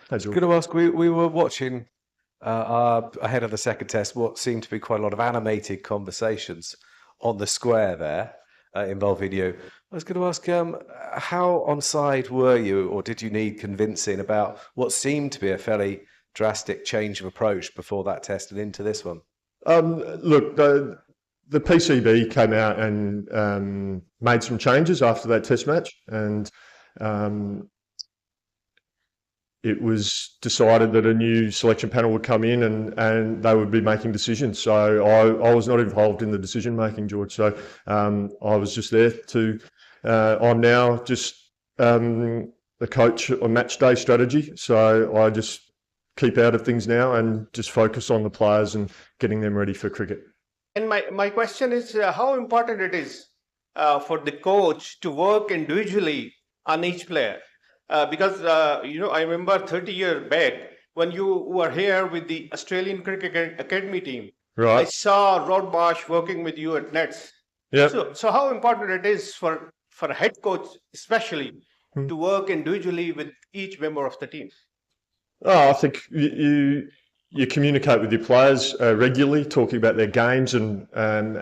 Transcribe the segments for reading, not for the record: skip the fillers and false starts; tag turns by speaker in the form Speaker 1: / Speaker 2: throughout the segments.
Speaker 1: Hey, George.
Speaker 2: Going to ask, we were watching ahead of the second test what seemed to be quite a lot of animated conversations on the square there involving you. I was going to ask, how on side were you, or did you need convincing about what seemed to be a fairly drastic change of approach before that test and into this one?
Speaker 1: Look, the PCB came out and made some changes after that test match, and um, it was decided that a new selection panel would come in and they would be making decisions. So I was not involved in the decision making, George. So I was just there to. I'm now just the coach on match day strategy. So I just keep out of things now and just focus on the players and getting them ready for cricket.
Speaker 3: And my question is how important it is for the coach to work individually on each player. Because, I remember 30 years back when you were here with the Australian Cricket Academy team.
Speaker 1: Right.
Speaker 3: I saw Rod Marsh working with you at Nets.
Speaker 1: Yeah.
Speaker 3: So how important it is for a head coach, especially, to work individually with each member of the team?
Speaker 1: Oh, I think you communicate with your players regularly, talking about their games and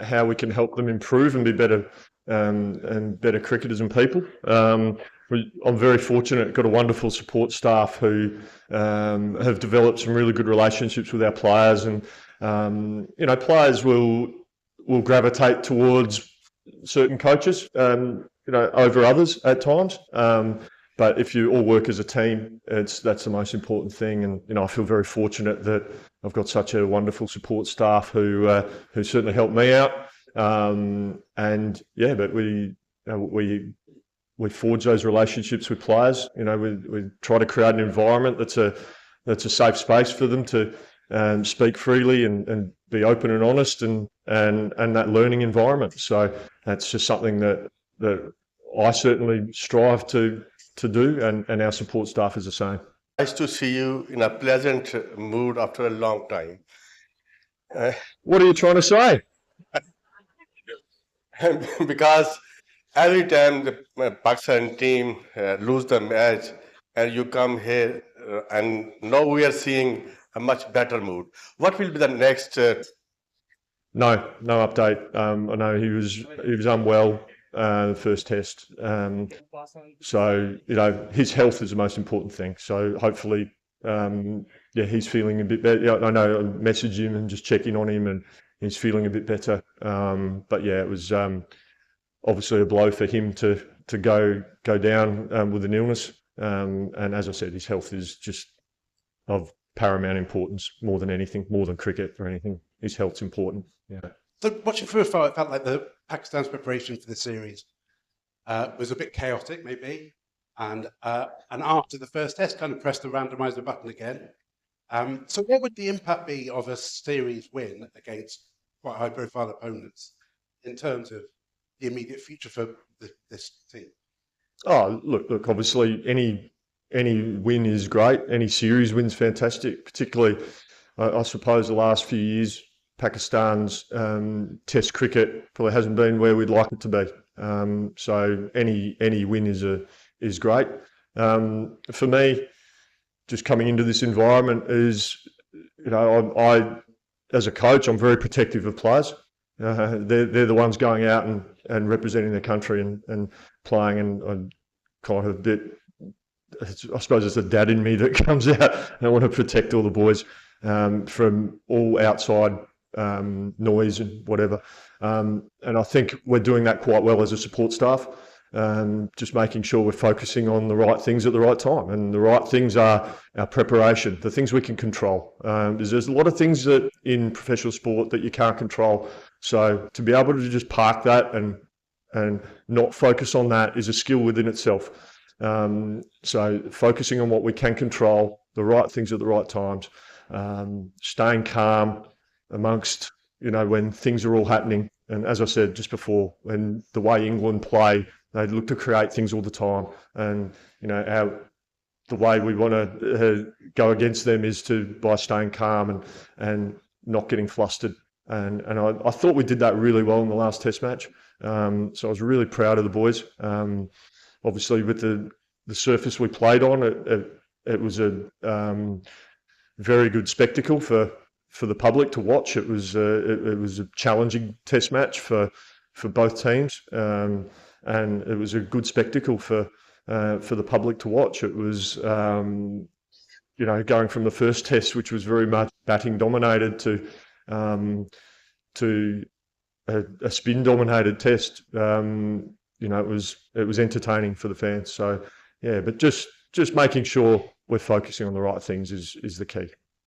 Speaker 1: how we can help them improve and be better and better cricketers and people. I'm very fortunate, got a wonderful support staff who have developed some really good relationships with our players, and players will gravitate towards certain coaches, over others at times. But if you all work as a team, that's the most important thing. And I feel very fortunate that I've got such a wonderful support staff who certainly helped me out. But we forge those relationships with players. We try to create an environment that's a safe space for them to speak freely and be open and honest and that learning environment. So that's just something that I certainly strive to do, and our support staff is the same.
Speaker 4: Nice to see you in a pleasant mood after a long time.
Speaker 1: What are you trying to say?
Speaker 4: Because every time the Pakistan team lose the match and you come here and now we are seeing a much better mood. What will be the next?
Speaker 1: No update. I know he was unwell the first test. So his health is the most important thing. So hopefully, he's feeling a bit better. I know I messaged him and just checking on him, and he's feeling a bit better. But yeah, it was obviously a blow for him to go down with an illness. And as I said, his health is just of paramount importance, more than anything, more than cricket or anything. His health's important. Yeah.
Speaker 5: So watching through, it felt like the Pakistan's preparation for the series was a bit chaotic, maybe, and after the first test, kind of pressed the randomizer button again. So what would the impact be of a series win against quite high-profile opponents in terms of the immediate future for this team?
Speaker 1: Oh, look. Obviously, any win is great. Any series win's fantastic. Particularly, I suppose, the last few years, Pakistan's Test cricket probably hasn't been where we'd like it to be. So any win is great. For me, just coming into this environment is, I as a coach, I'm very protective of players. They're the ones going out and representing their country and playing, and I'm kind of a bit. I suppose it's the dad in me that comes out. I want to protect all the boys from all outside noise and whatever. And I think we're doing that quite well as a support staff, just making sure we're focusing on the right things at the right time. And the right things are our preparation, the things we can control. There's a lot of things that in professional sport that you can't control. So to be able to just park that and not focus on that is a skill within itself. So focusing on what we can control, the right things at the right times, staying calm amongst, when things are all happening. And as I said just before, when the way England play, they look to create things all the time. And, the way we want to go against them is by staying calm and not getting flustered. And I thought we did that really well in the last test match. So I was really proud of the boys. Obviously, with the surface we played on, it was a very good spectacle for the public to watch. It was a challenging Test match for both teams, and it was a good spectacle for the public to watch. It was going from the first Test, which was very much batting dominated, to a spin dominated Test. It was entertaining for the fans. So yeah, but just making sure we're focusing on the right things is the key.